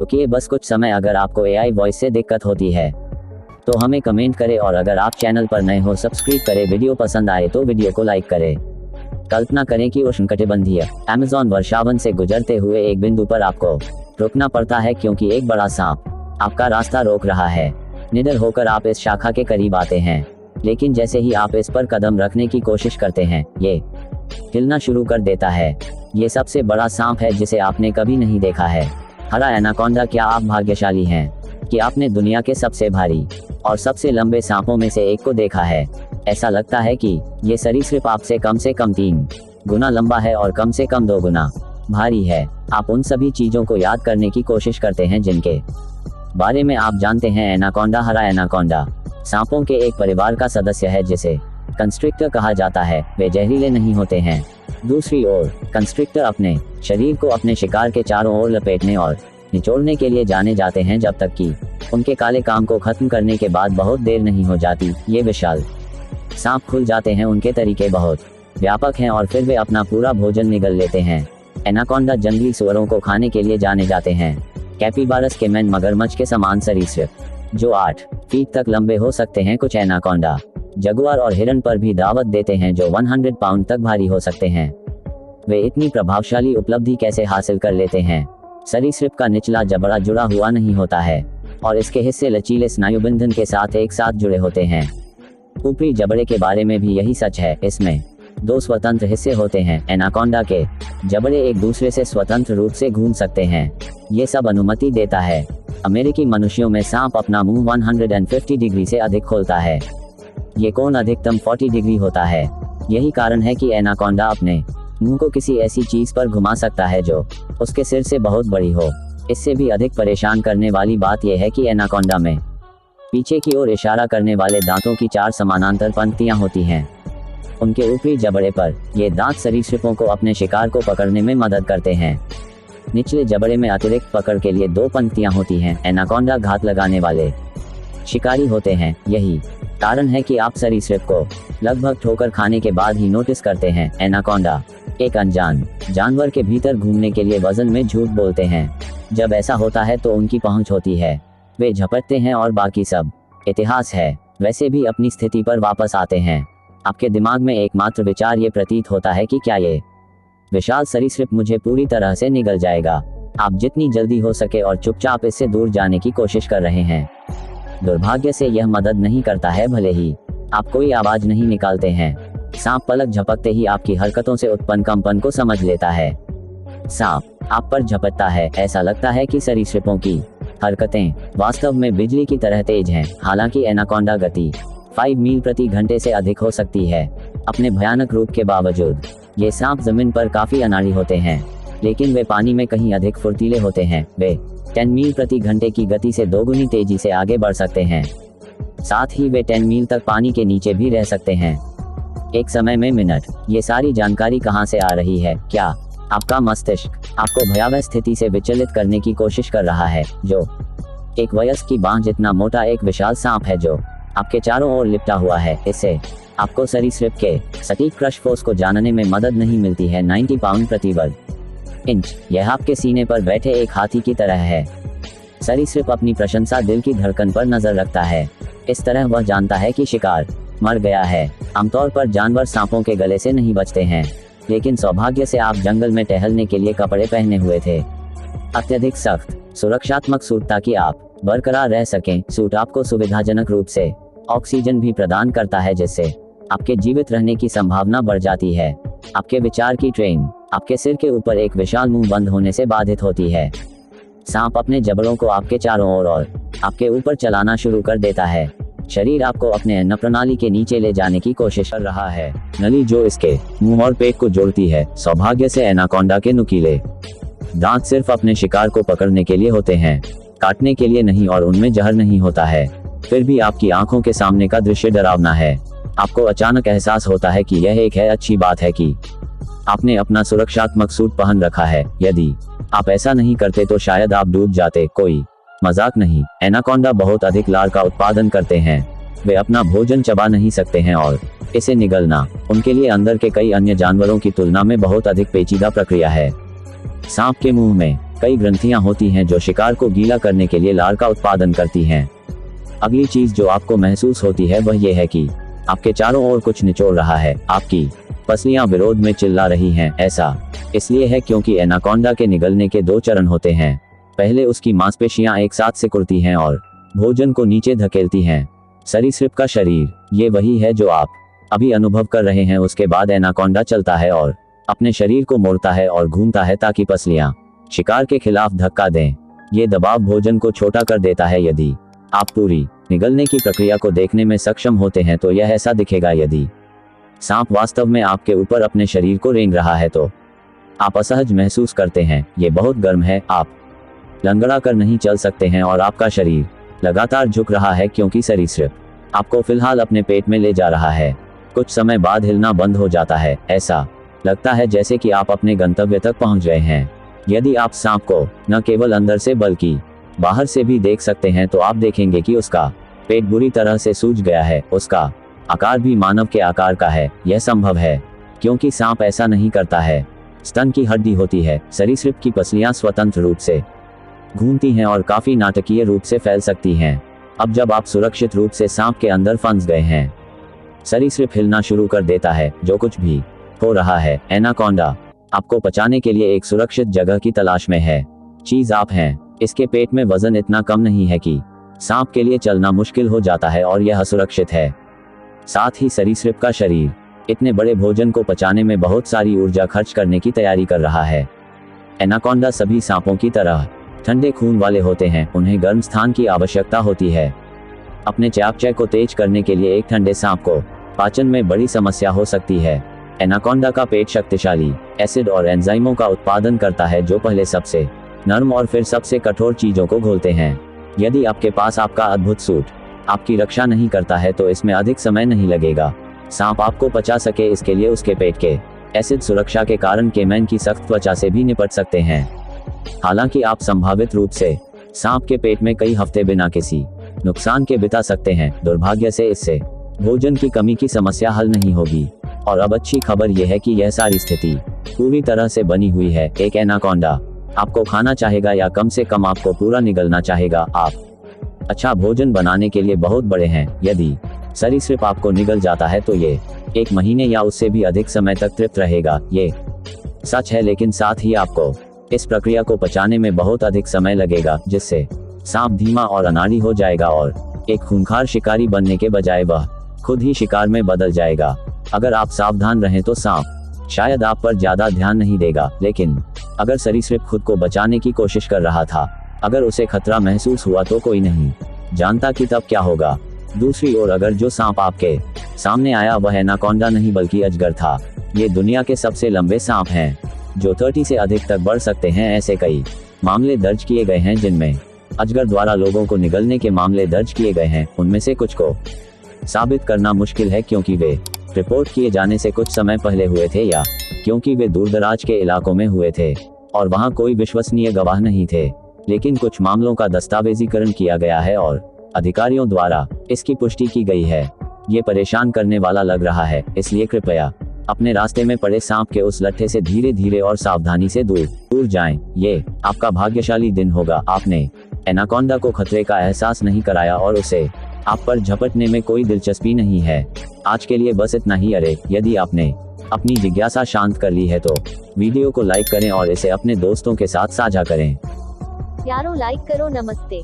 रुकिए बस कुछ समय। अगर आपको AI वॉइस से दिक्कत होती है तो हमें कमेंट करें, और अगर आप चैनल पर नए हो सब्सक्राइब करें। वीडियो पसंद आए तो वीडियो को लाइक करें। कल्पना करें कि उष्णकटिबंधीय अमेज़न वर्षावन से गुजरते हुए एक बिंदु पर आपको रुकना पड़ता है क्योंकि एक बड़ा सांप आपका रास्ता रोक रहा है। निडर होकर आप इस शाखा के करीब आते हैं, लेकिन जैसे ही आप इस पर कदम रखने की कोशिश करते हैं, ये हिलना शुरू कर देता है। ये सबसे बड़ा सांप है जिसे आपने कभी नहीं देखा है, हरा एनाकोंडा। क्या आप भाग्यशाली हैं कि आपने दुनिया के सबसे भारी और सबसे लंबे सांपों में से एक को देखा है। ऐसा लगता है कि ये सरीसृप आपसे कम से कम 3 गुना लंबा है और कम से कम 2 गुना भारी है। आप उन सभी चीजों को याद करने की कोशिश करते हैं जिनके बारे में आप जानते हैं। एनाकोंडा, हरा एनाकोंडा सांपों के एक परिवार का सदस्य है जिसे कंस्ट्रिक्टर कहा जाता है। वे जहरीले नहीं होते हैं। दूसरी ओर कंस्ट्रिक्टर अपने शरीर को अपने शिकार के चारों ओर लपेटने और निचोड़ने के लिए जाने जाते हैं जब तक कि उनके काले काम को खत्म करने के बाद बहुत देर नहीं हो जाती। ये विशाल सांप खुल जाते हैं। उनके तरीके बहुत व्यापक हैं और फिर वे अपना पूरा भोजन निगल लेते हैं। एनाकोंडा जंगली सुअरों को खाने के लिए जाने जाते हैं। कैपिबारस केमैन मगरमच्छ के समान सरीसृप जो 8 फीट तक लंबे हो सकते हैं। कुछ एनाकोंडा जगुआर और हिरन पर भी दावत देते हैं जो 100 पाउंड तक भारी हो सकते हैं। वे इतनी प्रभावशाली उपलब्धि कैसे हासिल कर लेते हैं? सरीसृप का निचला जबड़ा जुड़ा हुआ नहीं होता है और इसके हिस्से लचीले स्नायुबंधन के साथ एक साथ जुड़े होते हैं। ऊपरी जबड़े के बारे में भी यही सच है। इसमें 2 स्वतंत्र हिस्से होते हैं। एनाकोंडा के जबड़े एक दूसरे से स्वतंत्र रूप से घूम सकते हैं। ये सब अनुमति देता है अमेरिकी मनुष्यों में सांप अपना मुंह 150 डिग्री से अधिक खोलता है। ये कोण अधिकतम 40 डिग्री होता है। यही कारण है कि एनाकोंडा अपने मुंह को किसी ऐसी चीज पर घुमा सकता है जो उसके सिर से बहुत बड़ी हो। इससे भी अधिक परेशान करने वाली बात यह है कि एनाकोंडा में पीछे की ओर इशारा करने वाले दांतों की 4 समानांतर पंक्तियां होती हैं। उनके ऊपरी जबड़े पर ये दांत सरीसृपों को अपने शिकार को पकड़ने में मदद करते हैं। निचले जबड़े में अतिरिक्त पकड़ के लिए 2 पंक्तियां होती हैं। एनाकोंडा घात लगाने वाले शिकारी होते हैं। यही कारण है कि आप सरीसृप को लगभग ठोकर खाने के बाद ही नोटिस करते हैं। एनाकोंडा एक अनजान जानवर के भीतर घूमने के लिए वजन में झूठ बोलते हैं। जब ऐसा होता है तो उनकी पहुंच होती है। वे झपटते हैं और बाकी सब इतिहास है। वैसे भी अपनी स्थिति पर वापस आते हैं। आपके दिमाग में एकमात्र विचार ये प्रतीत होता है कि क्या ये विशाल सरीसृप मुझे पूरी तरह से निगल जाएगा। आप जितनी जल्दी हो सके और चुपचाप इससे दूर जाने की कोशिश कर रहे हैं। दुर्भाग्य से यह मदद नहीं करता है। भले ही आप कोई आवाज नहीं निकालते हैं, सांप पलक झपकते ही आपकी हरकतों से उत्पन्न कंपन को समझ लेता है। सांप आप पर झपटता है। ऐसा लगता है कि सरीसृपों की हरकतें वास्तव में बिजली की तरह तेज हैं। हालांकि एनाकोंडा गति 5 मील प्रति घंटे से अधिक हो सकती है। अपने भयानक रूप के बावजूद ये सांप जमीन पर काफी अनाड़ी होते हैं, लेकिन वे पानी में कहीं अधिक फुर्तीले होते हैं। वे 10 मील प्रति घंटे की गति से 2 गुनी तेजी से आगे बढ़ सकते हैं। साथ ही वे 10 मील तक पानी के नीचे भी रह सकते हैं एक समय में मिनट। ये सारी जानकारी कहां से आ रही है? क्या आपका मस्तिष्क आपको भयावह स्थिति से विचलित करने की कोशिश कर रहा है? जो एक वयस्क की बांह जितना मोटा एक विशाल सांप है जो आपके चारों ओर लिपटा हुआ है। इससे आपको सरीसृप के सटीक क्रश फोर्स को जानने में मदद नहीं मिलती है। 90 पाउंड प्रति वर्ग इंच। यह आपके सीने पर बैठे एक हाथी की तरह है। सरीसृप अपनी प्रशंसा दिल की धड़कन पर नजर रखता है। इस तरह वह जानता है कि शिकार मर गया है। आमतौर पर जानवर सांपों के गले से नहीं बचते हैं, लेकिन सौभाग्य से आप जंगल में टहलने के लिए कपड़े पहने हुए थे। अत्यधिक सख्त सुरक्षात्मक सूट ताकि आप बरकरार रह सकें। सूट आपको सुविधाजनक रूप से ऑक्सीजन भी प्रदान करता है, जिससे आपके जीवित रहने की संभावना बढ़ जाती है। आपके विचार की ट्रेन आपके सिर के ऊपर एक विशाल मुंह बंद होने से बाधित होती है। सांप अपने जबड़ों को आपके चारों ओर और आपके ऊपर चलाना शुरू कर देता है। शरीर आपको अपने अन्न प्रणाली के नीचे ले जाने की कोशिश कर रहा है। नली जो इसके मुंह और पेट को जोड़ती है। सौभाग्य से एनाकोंडा के नुकीले दांत सिर्फ अपने शिकार को पकड़ने के लिए होते हैं, काटने के लिए नहीं, और उनमें जहर नहीं होता है। फिर भी आपकी आंखों के सामने का दृश्य डरावना है। आपको अचानक एहसास होता है कि यह एक अच्छी बात है कि आपने अपना सुरक्षात्मक सूट पहन रखा है। यदि आप ऐसा नहीं करते तो शायद आप डूब जाते। कोई मजाक नहीं। एनाकोंडा बहुत अधिक लार का उत्पादन करते हैं। वे अपना भोजन चबा नहीं सकते हैं और इसे निगलना उनके लिए अंदर के कई अन्य जानवरों की तुलना में बहुत अधिक पेचीदा प्रक्रिया है। सांप के मुंह में कई ग्रंथियां होती हैं जो शिकार को गीला करने के लिए लार का उत्पादन करती हैं। अगली चीज जो आपको महसूस होती है वह यह है कि आपके चारों ओर कुछ निचोड़ रहा है। आपकी पसलियां विरोध में चिल्ला रही हैं। ऐसा इसलिए है क्योंकि एनाकोंडा के निगलने के 2 चरण होते हैं। पहले उसकी मांसपेशियां एक साथ सिकुड़ती हैं और भोजन को नीचे धकेलती हैं। सरीसृप का शरीर, ये वही है जो आप अभी अनुभव कर रहे हैं। उसके बाद एनाकोंडा चलता है और अपने शरीर को मोड़ता है और घूमता है ताकि पसलियां शिकार के खिलाफ धक्का दें। ये दबाव भोजन को छोटा कर देता है। यदि आप पूरी निगलने की प्रक्रिया को देखने में सक्षम होते हैं तो यह ऐसा दिखेगा। यदि सांप वास्तव में आपके ऊपर अपने शरीर को रेंग रहा है तो आप असहज महसूस करते हैं। ये बहुत गर्म है, आप लंगड़ा कर नहीं चल सकते हैं और आपका शरीर लगातार झुक रहा है क्योंकि सरीसृप आपको फिलहाल अपने पेट में ले जा रहा है। कुछ समय बाद हिलना बंद हो जाता है। ऐसा लगता है जैसे कि आप अपने गंतव्य तक पहुंच गए हैं। यदि आप सांप को न केवल अंदर से बल्कि बाहर से भी देख सकते हैं तो आप देखेंगे कि उसका पेट बुरी तरह से सूज गया है। उसका आकार भी मानव के आकार का है। यह संभव है क्योंकि सांप ऐसा नहीं करता है। स्तन की हड्डी होती है। सरीसृप की पसलियां स्वतंत्र रूप से घूमती हैं और काफी नाटकीय रूप से फैल सकती हैं। अब जब आप सुरक्षित रूप से सांप के अंदर फंस गए हैं, सरीसृप हिलना शुरू कर देता है। जो कुछ भी हो रहा है, एनाकोंडा आपको बचाने के लिए एक सुरक्षित जगह की तलाश में है। चीज आप हैं। इसके पेट में वजन इतना कम नहीं है कि सांप के लिए चलना मुश्किल हो जाता है और यह असुरक्षित है। साथ ही सरीसृप का शरीर इतने बड़े भोजन को पचाने में बहुत सारी ऊर्जा खर्च करने की तैयारी कर रहा है। एनाकोंडा सभी सांपों की तरह ठंडे खून वाले होते हैं। उन्हें गर्म स्थान की आवश्यकता होती है। अपने चयापचय को तेज करने के लिए एक ठंडे सांप को पाचन में बड़ी समस्या हो सकती है। एनाकोंडा का पेट शक्तिशाली एसिड और एंजाइमों का उत्पादन करता है जो पहले सबसे नरम और फिर सबसे कठोर चीजों को घोलते हैं। यदि आपके पास आपका अद्भुत सूट आपकी रक्षा नहीं करता है तो इसमें अधिक समय नहीं लगेगा। सांप आपको पचा सके इसके लिए उसके पेट के एसिड सुरक्षा के कारण केमैन की सख्त त्वचा से भी निपट सकते हैं। हालांकि आप संभावित रूप से सांप के पेट में कई हफ्ते बिना किसी नुकसान के बिता सकते हैं। दुर्भाग्य से इससे भोजन की कमी की समस्या हल नहीं होगी। और अब अच्छी खबर यह है कि यह सारी स्थिति पूरी तरह से बनी हुई है। एक एनाकोंडा आपको खाना चाहेगा या कम से कम आपको पूरा निगलना चाहेगा। आप अच्छा भोजन बनाने के लिए बहुत बड़े हैं। यदि सरीसृप आपको निगल जाता है तो ये 1 महीने या उससे भी अधिक समय तक तृप्त रहेगा। ये सच है, लेकिन साथ ही आपको इस प्रक्रिया को पचाने में बहुत अधिक समय लगेगा, जिससे सांप धीमा और अनाड़ी हो जाएगा और एक खूंखार शिकारी बनने के बजाय वह खुद ही शिकार में बदल जाएगा। अगर आप सावधान रहें तो सांप शायद आप पर ज्यादा ध्यान नहीं देगा, लेकिन अगर सरीसृप खुद को बचाने की कोशिश कर रहा था, अगर उसे खतरा महसूस हुआ तो कोई नहीं जानता कि तब क्या होगा। दूसरी ओर अगर जो सांप आपके सामने आया वह एनाकोंडा नहीं बल्कि अजगर था। ये दुनिया के सबसे लंबे सांप हैं जो 30 से अधिक तक बढ़ सकते हैं। ऐसे कई मामले दर्ज किए गए हैं जिनमें अजगर द्वारा लोगों को निगलने के मामले दर्ज किए गए हैं। उनमें से कुछ को साबित करना मुश्किल है क्योंकि वे रिपोर्ट किए जाने से कुछ समय पहले हुए थे या क्योंकि वे दूरदराज के इलाकों में हुए थे और वहां कोई विश्वसनीय गवाह नहीं थे। लेकिन कुछ मामलों का दस्तावेजीकरण किया गया है और अधिकारियों द्वारा इसकी पुष्टि की गई है। ये परेशान करने वाला लग रहा है, इसलिए कृपया अपने रास्ते में पड़े सांप के उस लट्ठे से धीरे धीरे और सावधानी से दूर जाएं। ये आपका भाग्यशाली दिन होगा। आपने एनाकोंडा को खतरे का एहसास नहीं कराया और उसे आप पर झपटने में कोई दिलचस्पी नहीं है। आज के लिए बस इतना ही। अरे, यदि आपने अपनी जिज्ञासा शांत कर ली है तो वीडियो को लाइक करें और इसे अपने दोस्तों के साथ साझा करें। यारो लाइक करो। नमस्ते।